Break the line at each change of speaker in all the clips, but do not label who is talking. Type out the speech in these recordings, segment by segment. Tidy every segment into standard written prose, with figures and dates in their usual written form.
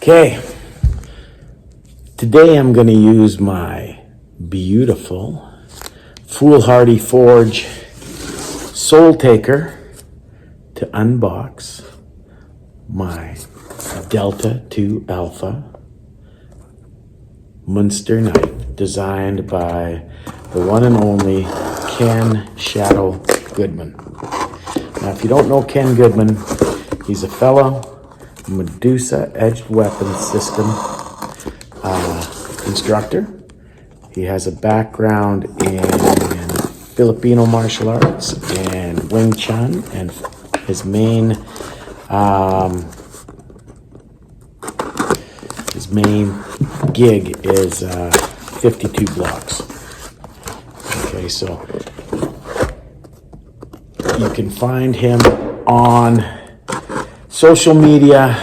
Okay, today I'm going to use my beautiful Foolhardy Forge Soul Taker to unbox my Delta2Alpha Munster knife designed by the one and only Ken Shadow Goodman. Now, if you don't know Ken Goodman, he's a fellow Medusa Edged Weapons System instructor. He has a background in Filipino martial arts and Wing Chun, and his main gig is 52 blocks. Okay, so you can find him on social media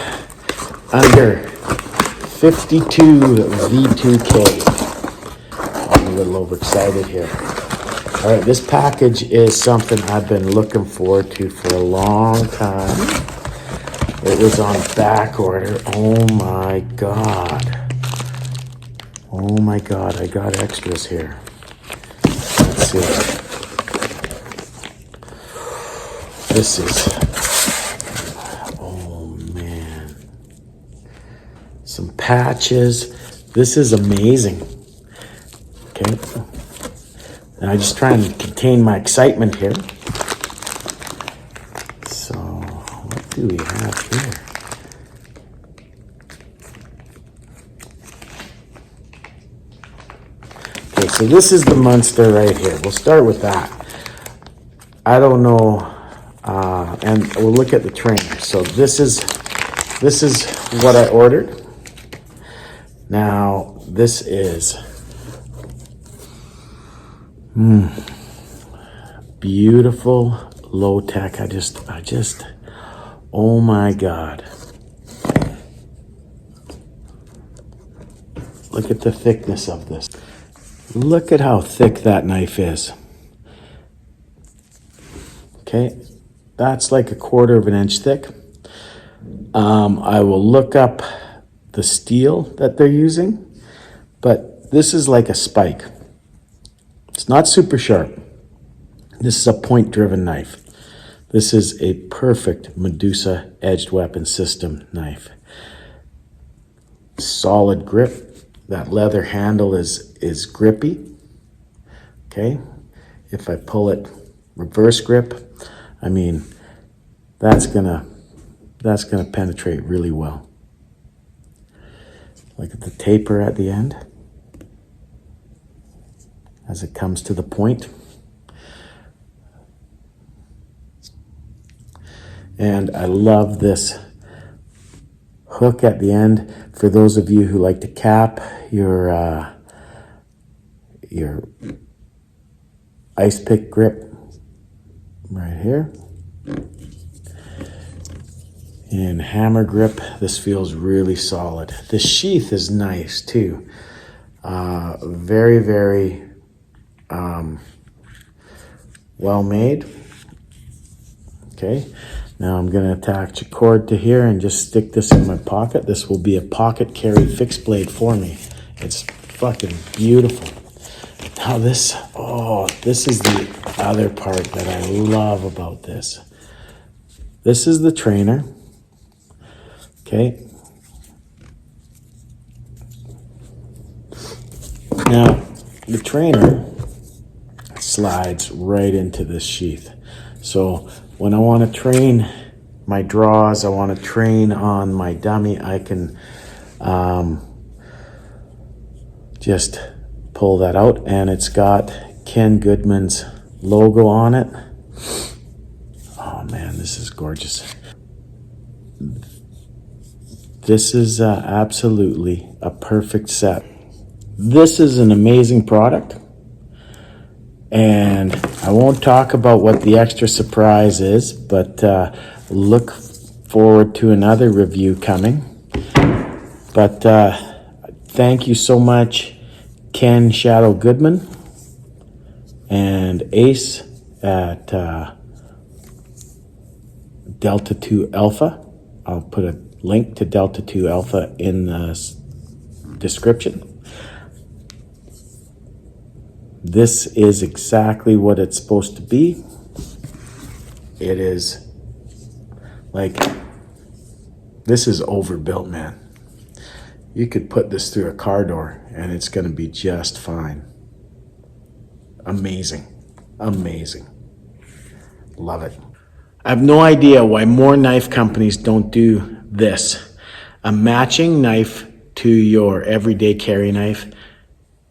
under 52V2K. I'm a little overexcited here. All right, this package is something I've been looking forward to for a long time. It was on back order. Oh my God. Oh my God, I got extras here. Let's see. This is, oh man. Some patches. This is amazing. Okay. And I just try and contain my excitement here. So, what do we have here? Okay, so this is the Munster right here. We'll start with that. I don't know, and we'll look at the trainer. So this is what I ordered. Now, this is beautiful, low tech. I just, oh my God. Look at the thickness of this. Look at how thick that knife is. Okay, that's like 1/4 of an inch thick. I will look up the steel that they're using, but this is like a spike. It's not super sharp. This is a point-driven knife. This is a perfect Medusa Edged Weapons System knife. Solid grip. That leather handle is grippy. Okay, if I pull it reverse grip, I mean, that's gonna penetrate really well. Look at the taper at the end as it comes to the point. And I love this hook at the end for those of you who like to cap your ice pick grip right here. And hammer grip, this feels really solid. The sheath is nice too. Very, very well made. Okay, now I'm gonna attach a cord to here and just stick this in my pocket. This will be a pocket carry fixed blade for me. It's fucking beautiful. Now this is the other part that I love about this. This is the trainer. Okay. Now, the trainer slides right into this sheath. So when I want to train my draws, I want to train on my dummy, I can just pull that out, and it's got Ken Goodman's logo on it. Oh man, this is gorgeous. This is absolutely a perfect set. This is an amazing product, and I won't talk about what the extra surprise is, but look forward to another review coming. But thank you so much, Ken Shadow Goodman and Ace at Delta2Alpha. I'll put a link to Delta2Alpha in the description. This is exactly what it's supposed to be. It is like, this is overbuilt, man. You could put this through a car door and it's going to be just fine. Amazing. Amazing. Love it. I have no idea why more knife companies don't do this. A matching knife to your everyday carry knife.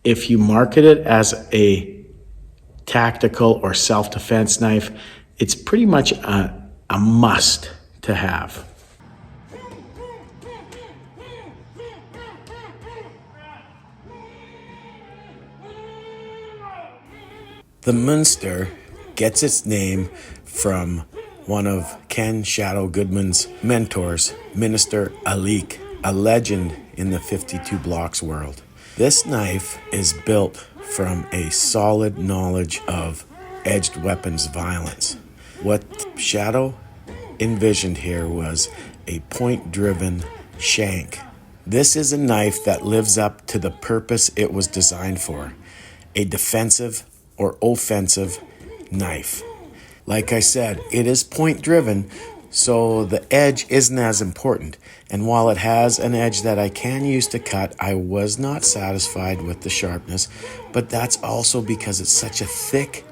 If you market it as a tactical or self-defense knife, it's pretty much a must to have. The MNSTR gets its name from one of Ken Shadow Goodman's mentors, Minister Alik, a legend in the 52 blocks world. This knife is built from a solid knowledge of edged weapons violence. What Shadow envisioned here was a point-driven shank. This is a knife that lives up to the purpose it was designed for, a defensive or offensive knife. Like I said, it is point-driven, so the edge isn't as important. And while it has an edge that I can use to cut, I was not satisfied with the sharpness, but that's also because it's such a thick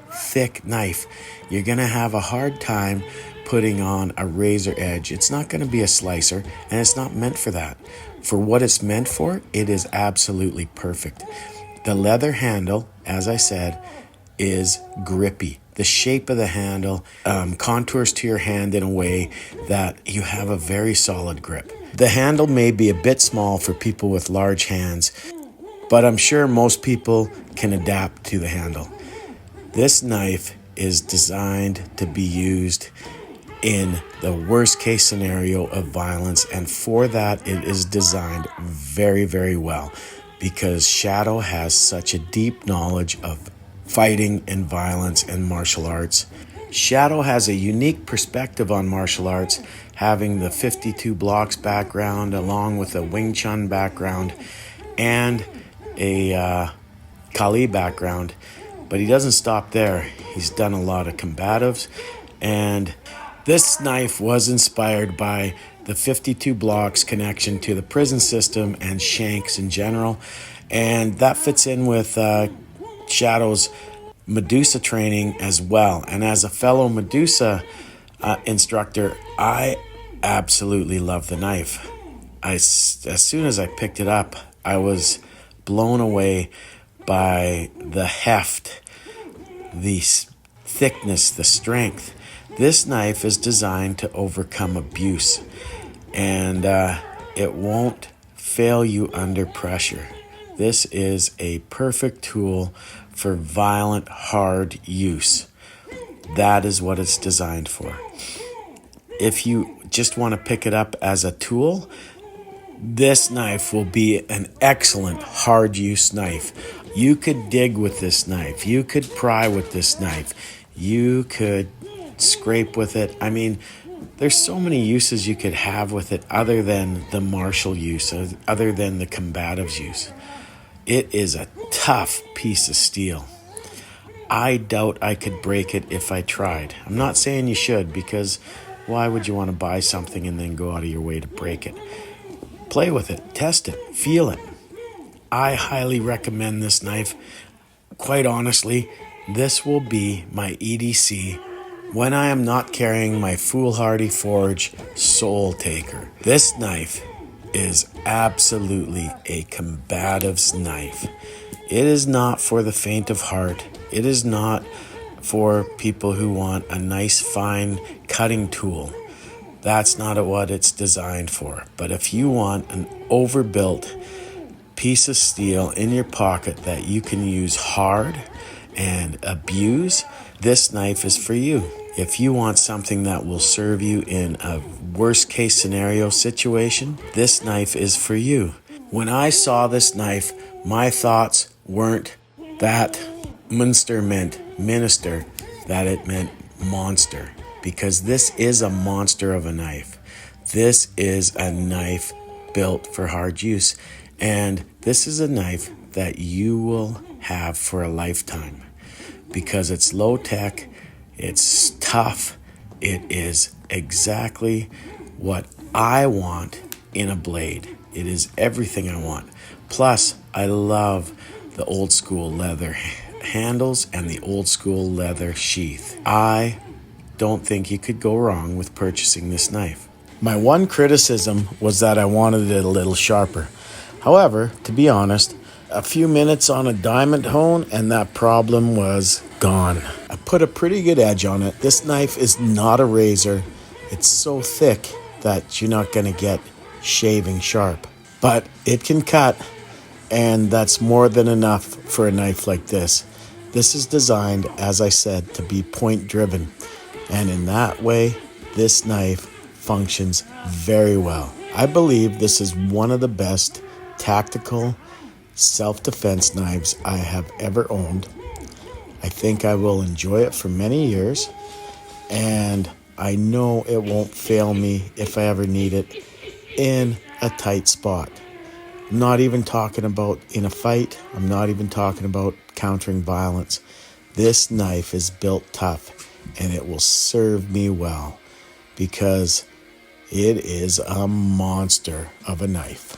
knife. You're gonna have a hard time putting on a razor edge. It's not gonna be a slicer, and it's not meant for that. For what it's meant for, it is absolutely perfect. The leather handle, as I said, is grippy. The shape of the handle contours to your hand in a way that you have a very solid grip. The handle may be a bit small for people with large hands, but I'm sure most people can adapt to the handle. This knife is designed to be used in the worst case scenario of violence, and for that it is designed very, very well because Shadow has such a deep knowledge of fighting and violence and martial arts. Shadow has a unique perspective on martial arts, having the 52 blocks background along with a Wing Chun background and a Kali background. But he doesn't stop there. He's done a lot of combatives, and this knife was inspired by the 52 blocks connection to the prison system and shanks in general, and that fits in with Shadow's Medusa training as well. And as a fellow Medusa instructor, I absolutely love the knife. As soon as I picked it up, I was blown away by the heft, the thickness, the strength. This knife is designed to overcome abuse, and it won't fail you under pressure. This is a perfect tool for violent, hard use. That is what it's designed for. If you just want to pick it up as a tool, this knife will be an excellent hard use knife. You could dig with this knife. You could pry with this knife. You could scrape with it. I mean, there's so many uses you could have with it other than the martial use, other than the combatives use. It is a tough piece of steel. I doubt I could break it if I tried. I'm not saying you should, because why would you want to buy something and then go out of your way to break it? Play with it, test it, feel it. I highly recommend this knife. Quite honestly, this will be my EDC when I am not carrying my Foolhardy Forge Soul Taker. This knife is absolutely a combative's knife. It is not for the faint of heart. It is not for people who want a nice fine cutting tool. That's not what it's designed for. But if you want an overbuilt piece of steel in your pocket that you can use hard and abuse, this knife is for you. If you want something that will serve you in a worst case scenario situation, this knife is for you. When I saw this knife, my thoughts weren't that MNSTR meant minister, that it meant monster, because this is a monster of a knife. This is a knife built for hard use, and this is a knife that you will have for a lifetime because it's low tech, it's tough, it is exactly what I want in a blade. It is everything I want. Plus, I love the old school leather handles and the old school leather sheath. I don't think you could go wrong with purchasing this knife. My one criticism was that I wanted it a little sharper. However, to be honest, a few minutes on a diamond hone and that problem was gone. I put a pretty good edge on it. This knife is not a razor. It's so thick that you're not going to get shaving sharp. But it can cut, and that's more than enough for a knife like this. This is designed, as I said, to be point driven. And in that way, this knife functions very well. I believe this is one of the best tactical self-defense knives I have ever owned. I think I will enjoy it for many years, and I know it won't fail me if I ever need it in a tight spot. I'm not even talking about in a fight. I'm not even talking about countering violence. This knife is built tough, and it will serve me well because it is a monster of a knife.